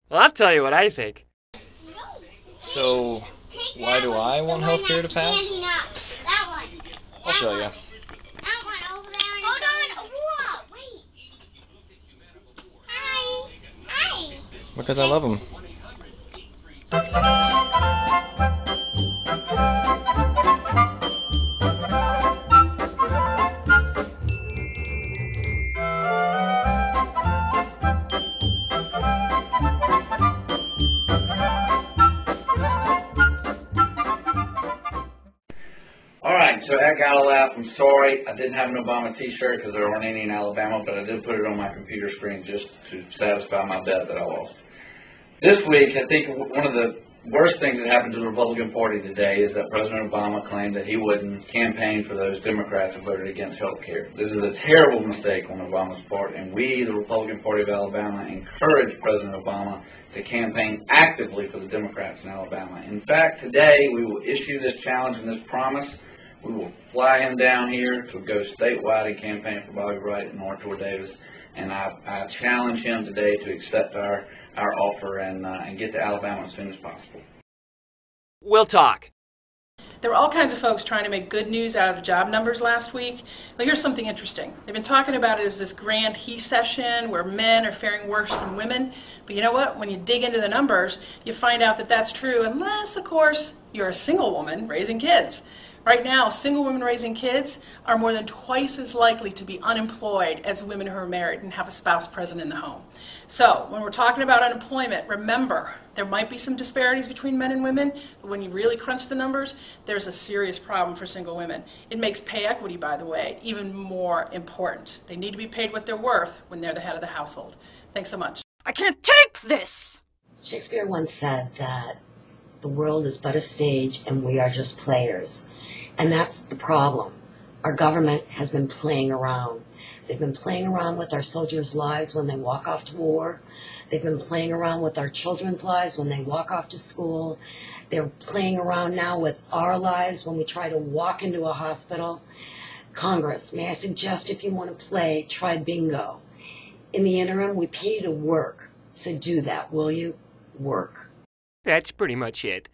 Well, I'll tell you what I think. So, why do I want healthcare to pass? I'll show you. Hold on. Whoa, wait. Hi. Hi. Because I love them. All right, so I got a laugh. I'm sorry I didn't have an Obama T-shirt because there aren't any in Alabama, but I did put it on my computer screen just to satisfy my bet that I lost. This week, I think one of the worst things that happened to the Republican Party today is that President Obama claimed that he wouldn't campaign for those Democrats who voted against health care. This is a terrible mistake on Obama's part, and we, the Republican Party of Alabama, encourage President Obama to campaign actively for the Democrats in Alabama. In fact, today we will issue this challenge and this promise. We will fly him down here to go statewide and campaign for Bobby Wright and Artur Davis, and I challenge him today to accept our offer and get to Alabama as soon as possible. We'll talk. There were all kinds of folks trying to make good news out of the job numbers last week. Well, here's something interesting. They've been talking about it as this grand he session where men are faring worse than women. But you know what? When you dig into the numbers, you find out that that's true, unless, of course, you're a single woman raising kids. Right now, single women raising kids are more than twice as likely to be unemployed as women who are married and have a spouse present in the home. So, when we're talking about unemployment, remember, there might be some disparities between men and women, but when you really crunch the numbers, there's a serious problem for single women. It makes pay equity, by the way, even more important. They need to be paid what they're worth when they're the head of the household. Thanks so much. I can't take this! Shakespeare once said that the world is but a stage and we are just players. And that's the problem. Our government has been playing around. They've been playing around with our soldiers' lives when they walk off to war. They've been playing around with our children's lives when they walk off to school. They're playing around now with our lives when we try to walk into a hospital. Congress, may I suggest if you want to play, try bingo. In the interim, we pay you to work. So do that, will you? Work. That's pretty much it.